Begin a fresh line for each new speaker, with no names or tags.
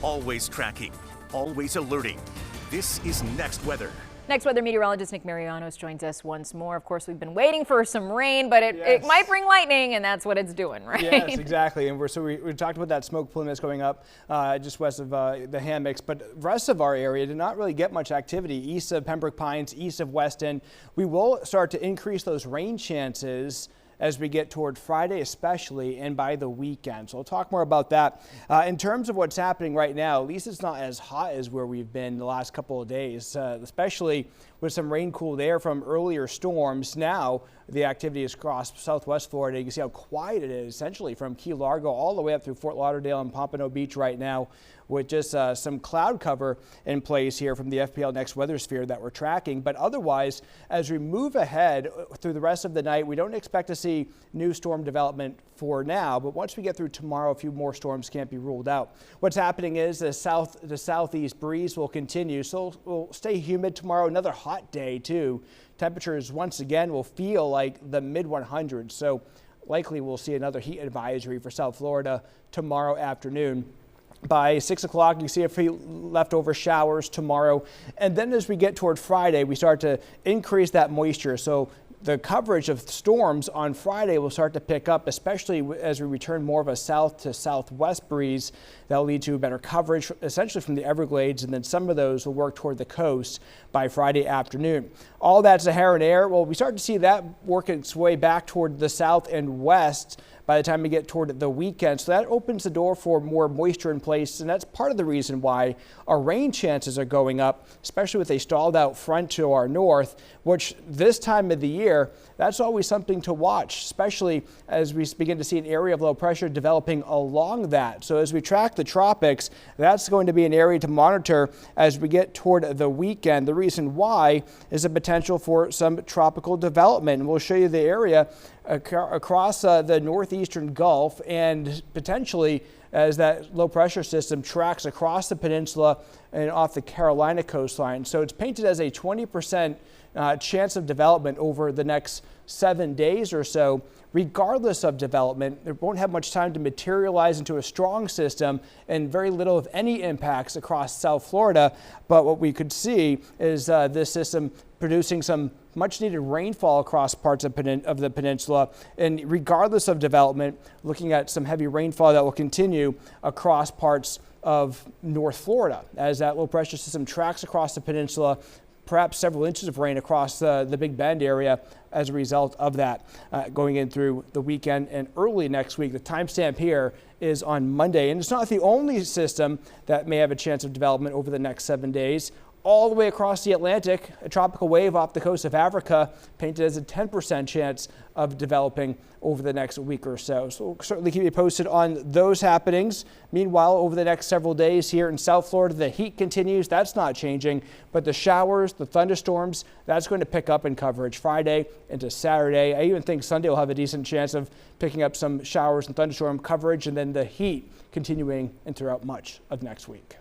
Always tracking, always alerting. This is Next Weather.
Next Weather meteorologist Nick Marianos joins us once more. Of course, we've been waiting for some rain, but it might bring lightning, and that's what it's doing, right?
Yes, exactly. And we talked about that smoke plume that's going up just west of the hammocks, but the rest of our area did not really get much activity east of Pembroke Pines, east of Weston. We will start to increase those rain chances as we get toward Friday especially, and by the weekend. So we'll talk more about that. In terms of what's happening right now, at least it's not as hot as where we've been the last couple of days, especially with some rain cooled air from earlier storms. Now the activity is across southwest Florida. You can see how quiet it is, essentially from Key Largo all the way up through Fort Lauderdale and Pompano Beach right now, with just some cloud cover in place here from the FPL Next Weather Sphere that we're tracking. But otherwise, as we move ahead through the rest of the night, we don't expect to see new storm development for now, but once we get through tomorrow, a few more storms can't be ruled out. What's happening is the southeast breeze will continue, so we'll stay humid tomorrow. Another hot day too. Temperatures once again will feel like the mid 100s, so likely we'll see another heat advisory for South Florida tomorrow afternoon. By 6 o'clock, you see a few leftover showers tomorrow. And then as we get toward Friday, we start to increase that moisture. So the coverage of storms on Friday will start to pick up, especially as we return more of a south to southwest breeze. That'll lead to better coverage, essentially from the Everglades, and then some of those will work toward the coast by Friday afternoon. All that Saharan air, well, we start to see that work its way back toward the south and west by the time we get toward the weekend. So that opens the door for more moisture in place, and that's part of the reason why our rain chances are going up, especially with a stalled out front to our north, which this time of the year, that's always something to watch, especially as we begin to see an area of low pressure developing along that. So as we track the tropics, that's going to be an area to monitor as we get toward the weekend. The reason why is the potential for some tropical development. And we'll show you the area across the northeastern Gulf, and potentially as that low pressure system tracks across the peninsula and off the Carolina coastline. So it's painted as a 20% chance of development over the next 7 days or so. Regardless of development, it won't have much time to materialize into a strong system and very little of any impacts across South Florida. But what we could see is this system producing some much needed rainfall across parts of the peninsula. And regardless of development, looking at some heavy rainfall that will continue across parts of North Florida as that low pressure system tracks across the peninsula, perhaps several inches of rain across the Big Bend area as a result of that going in through the weekend and early next week. The timestamp here is on Monday, and it's not the only system that may have a chance of development over the next 7 days. All the way across the Atlantic, a tropical wave off the coast of Africa painted as a 10% chance of developing over the next week or so. So we'll certainly keep you posted on those happenings. Meanwhile, over the next several days here in South Florida, the heat continues. That's not changing, but the showers, the thunderstorms, that's going to pick up in coverage Friday into Saturday. I even think Sunday will have a decent chance of picking up some showers and thunderstorm coverage, and then the heat continuing and throughout much of next week.